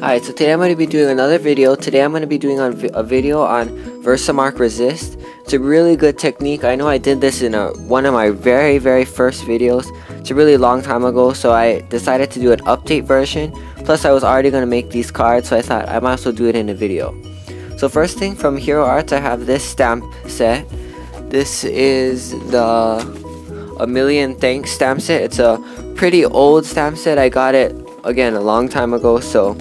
Hi, so today I'm going to be doing another video. Today I'm going to be doing a video on Versamark Resist. It's a really good technique. I know I did this in one of my very first videos. It's a really long time ago, so I decided to do an update version. Plus I was already going to make these cards, so I thought I might as well do it in a video. So first thing, from Hero Arts I have this stamp set. This is the A Million Thanks stamp set. It's a pretty old stamp set. I got it again a long time ago, so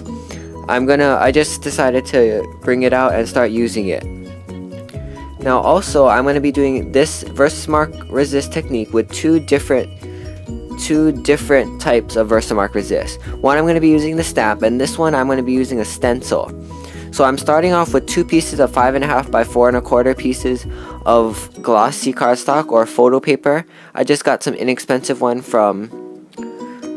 I just decided to bring it out and start using it. Now also I'm going to be doing this Versamark Resist technique with two different types of Versamark Resist. One I'm going to be using the stamp, and this one I'm going to be using a stencil. So I'm starting off with two pieces of 5.5 by 4 1/4 pieces of glossy cardstock or photo paper. I just got some inexpensive one from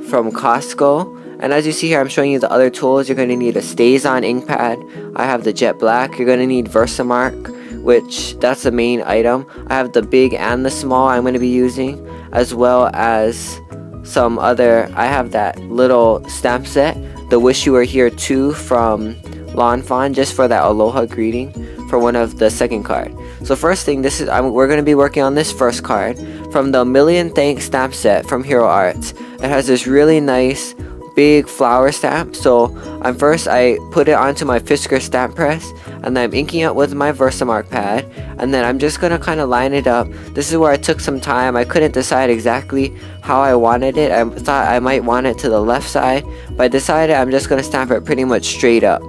Costco. And as you see here, I'm showing you the other tools. You're going to need a StazOn ink pad. I have the Jet Black. You're going to need Versamark, which that's the main item. I have the big and the small I'm going to be using, as well as some other. I have that little stamp set, the Wish You Were Here Too from Lawn Fawn, just for that aloha greeting for one of the second card. So first thing, we're going to be working on this first card from the A Million Thanks stamp set from Hero Arts. It has this really nice big flower stamp. So first I put it onto my Fiskars stamp press, and then I'm inking it with my Versamark pad, and then I'm just gonna kind of line it up. This is where I took some time. I couldn't decide exactly how I wanted it. I thought I might want it to the left side, but I decided I'm just gonna stamp it pretty much straight up.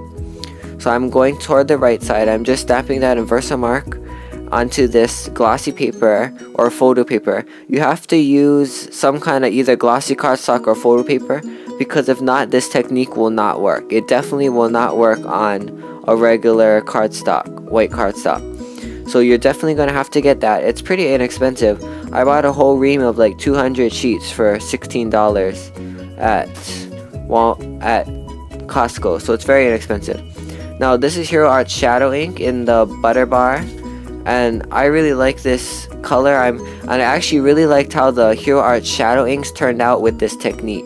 So I'm going toward the right side. I'm just stamping that in Versamark onto this glossy paper or photo paper. You have to use some kind of either glossy cardstock or photo paper, because if not, this technique will not work. It definitely will not work on a regular cardstock, white cardstock. So you're definitely going to have to get that. It's pretty inexpensive. I bought a whole ream of like 200 sheets for $16 at Costco, so it's very inexpensive. Now this is Hero Arts Shadow Ink in the Butter Bar, and I really like this color. And I actually really liked how the Hero Arts Shadow Inks turned out with this technique.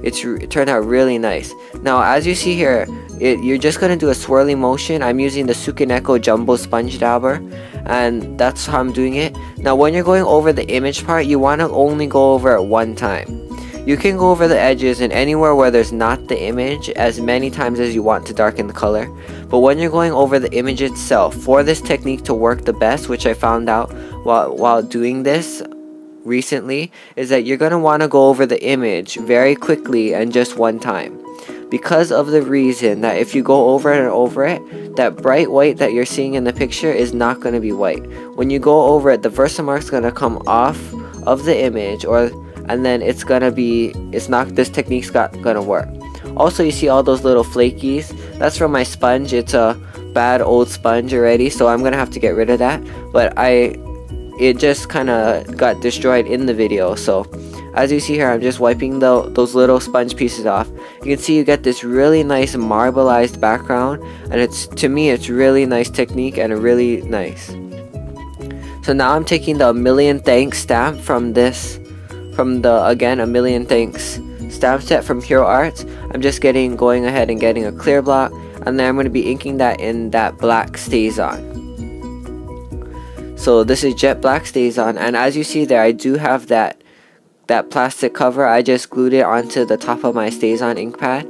It turned out really nice. Now as you see here, you're just going to do a swirly motion. I'm using the Sukineko Jumbo Sponge Dauber, and that's how I'm doing it. Now when you're going over the image part, you want to only go over it one time. You can go over the edges and anywhere where there's not the image as many times as you want to darken the color. But when you're going over the image itself, for this technique to work the best, which I found out while doing this recently, is that you're going to want to go over the image very quickly and just one time, because of the reason that if you go over and over it, that bright white that you're seeing in the picture is not going to be white. When you go over it, the Versamark's going to come off of the image, and then this technique's gonna work. Also, you see all those little flakies? That's from my sponge. It's a bad old sponge already, so I'm gonna have to get rid of that. But it just kind of got destroyed in the video. So as you see here, I'm just wiping those little sponge pieces off. You can see you get this really nice marbleized background, and to me it's really nice technique and really nice. So now I'm taking the A Million Thanks stamp from the again A Million Thanks stamp set from Hero Arts. I'm just going ahead and getting a clear block, and then I'm going to be inking that in that black StazOn. So this is Jet Black StazOn, and as you see there, I do have that plastic cover. I just glued it onto the top of my StazOn ink pad,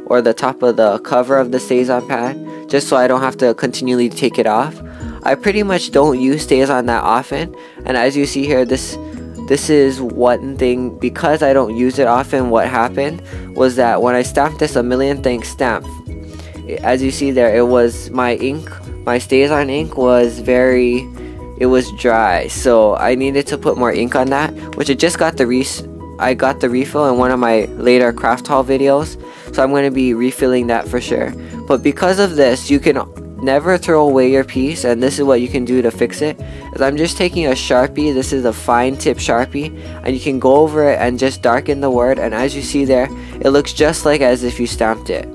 or the top of the cover of the StazOn pad, just so I don't have to continually take it off. I pretty much don't use StazOn that often, and as you see here, this is one thing, because I don't use it often. What happened was that when I stamped this A Million Thanks stamp, as you see there, it was my StazOn ink was it was dry, so I needed to put more ink on that, which I just got I got the refill in one of my later craft haul videos, so I'm going to be refilling that for sure. But because of this, you can never throw away your piece, and this is what you can do to fix it. Is I'm just taking a Sharpie. This is a fine tip Sharpie, and you can go over it and just darken the word, and as you see there, it looks just like as if you stamped it.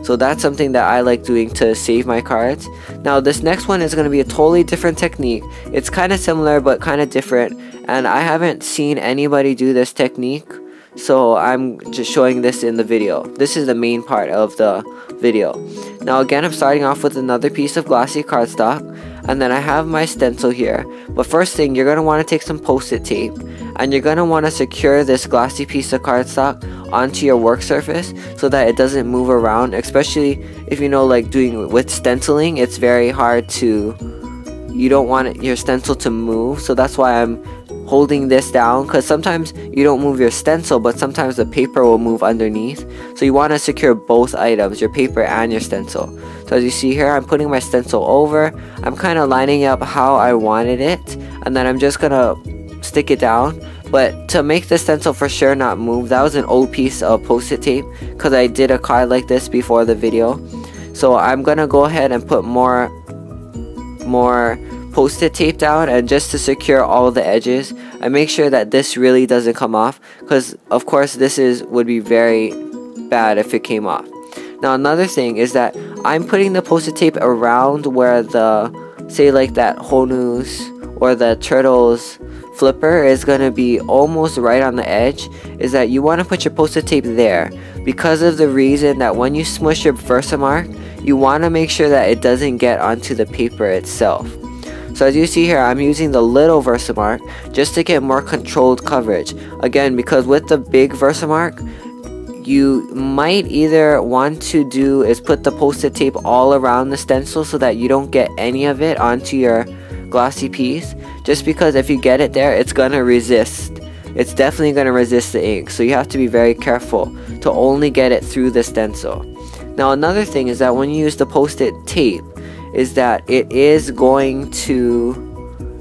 So that's something that I like doing to save my cards. Now this next one is going to be a totally different technique. It's kind of similar but kind of different, and I haven't seen anybody do this technique, so I'm just showing this in the video. This is the main part of the video. Now again, I'm starting off with another piece of glossy cardstock, and then I have my stencil here. But first thing, you're going to want to take some post-it tape, and you're going to want to secure this glossy piece of cardstock onto your work surface so that it doesn't move around, especially if you know, like doing with stenciling, it's very hard to, you don't want your stencil to move. So that's why I'm holding this down, because sometimes you don't move your stencil, but sometimes the paper will move underneath. So you want to secure both items, your paper and your stencil. So as you see here, I'm putting my stencil over, I'm kind of lining up how I wanted it, and then I'm just gonna stick it down. But to make the stencil for sure not move, that was an old piece of post-it tape, because I did a card like this before the video. So I'm gonna go ahead and put more post-it tape down, and just to secure all the edges, I make sure that this really doesn't come off, because of course this would be very bad if it came off. Now another thing is that I'm putting the post-it tape around where the, say like that Honu's or the turtle's flipper is going to be almost right on the edge, is that you want to put your post-it tape there, because of the reason that when you smush your Versamark, you want to make sure that it doesn't get onto the paper itself. So as you see here, I'm using the little Versamark just to get more controlled coverage. Again, because with the big Versamark, you might either want to do is put the post-it tape all around the stencil so that you don't get any of it onto your glossy piece, just because if you get it there, it's gonna resist. It's definitely gonna resist the ink, so you have to be very careful to only get it through the stencil. Now another thing is that when you use the post-it tape, is that it is going to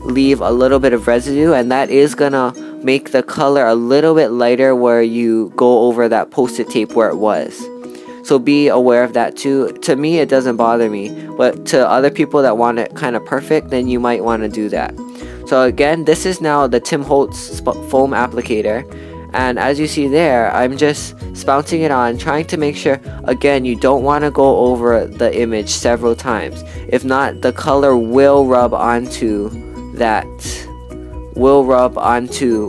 leave a little bit of residue, and that is gonna make the color a little bit lighter where you go over that post-it tape where it was. So be aware of that too. To me, it doesn't bother me, but to other people that want it kind of perfect, then you might want to do that. So again, this is now the Tim Holtz foam applicator, and as you see there, I'm just spouting it on, trying to make sure, again, you don't want to go over the image several times. If not, the color will rub onto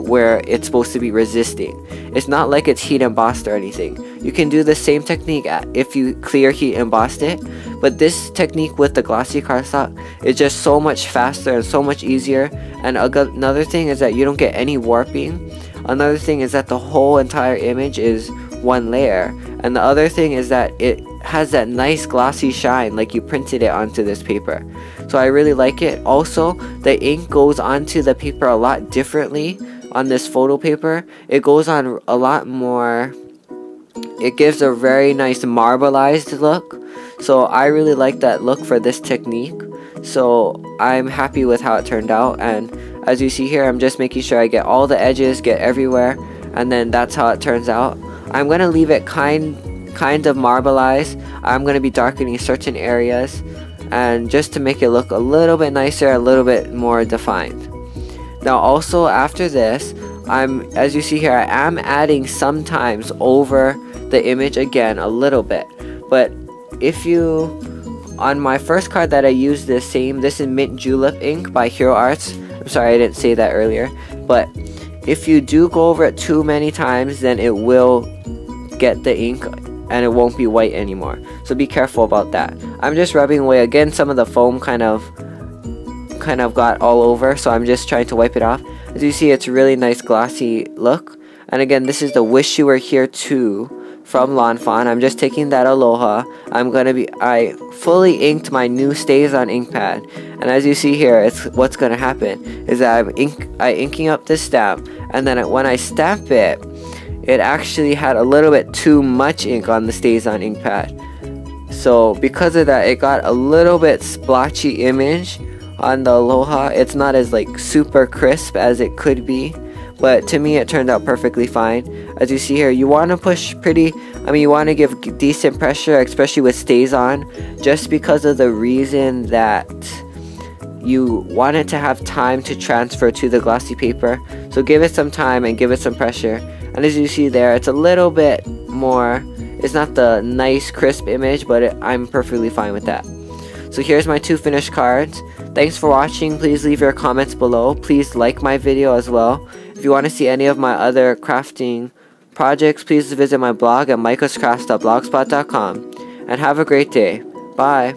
where it's supposed to be resisting. It's not like it's heat embossed or anything. You can do the same technique if you clear heat embossed it, but this technique with the glossy cardstock is just so much faster and so much easier. And another thing is that you don't get any warping. Another thing is that the whole entire image is one layer, and the other thing is that it has that nice glossy shine like you printed it onto this paper. So I really like it. Also, the ink goes onto the paper a lot differently on this photo paper. It goes on a lot more, it gives a very nice marbleized look. So I really like that look for this technique. So I'm happy with how it turned out, and as you see here, I'm just making sure I get all the edges, get everywhere, and then that's how it turns out. I'm going to leave it kind of marbleized. I'm going to be darkening certain areas, and just to make it look a little bit nicer, a little bit more defined. Now also after this, as you see here, I am adding sometimes over the image again a little bit. But if you, on my first card that I used this is Mint Julep ink by Hero Arts. I'm sorry I didn't say that earlier, but if you do go over it too many times, then it will get the ink and it won't be white anymore. So be careful about that. I'm just rubbing away. Again, some of the foam kind of got all over, so I'm just trying to wipe it off. As you see, it's a really nice glossy look. And again, this is the Wish You Were Here Too from Lawn Fawn. I'm just taking that Aloha. I fully inked my new Stays On ink pad, and as you see here, what's gonna happen is that I'm inking up this stamp, and then when I stamp it, it actually had a little bit too much ink on the Stays On ink pad. So because of that, it got a little bit splotchy image on the Aloha. It's not as like super crisp as it could be, but to me it turned out perfectly fine. As you see here, you want to push you want to give decent pressure, especially with Stays On, just because of the reason that you want it to have time to transfer to the glossy paper. So give it some time and give it some pressure. And as you see there, it's a little bit more, it's not the nice crisp image, but I'm perfectly fine with that. So here's my two finished cards. Thanks for watching. Please leave your comments below. Please like my video as well. If you want to see any of my other crafting projects, please visit my blog at michaelscrafts.blogspot.com. And have a great day. Bye.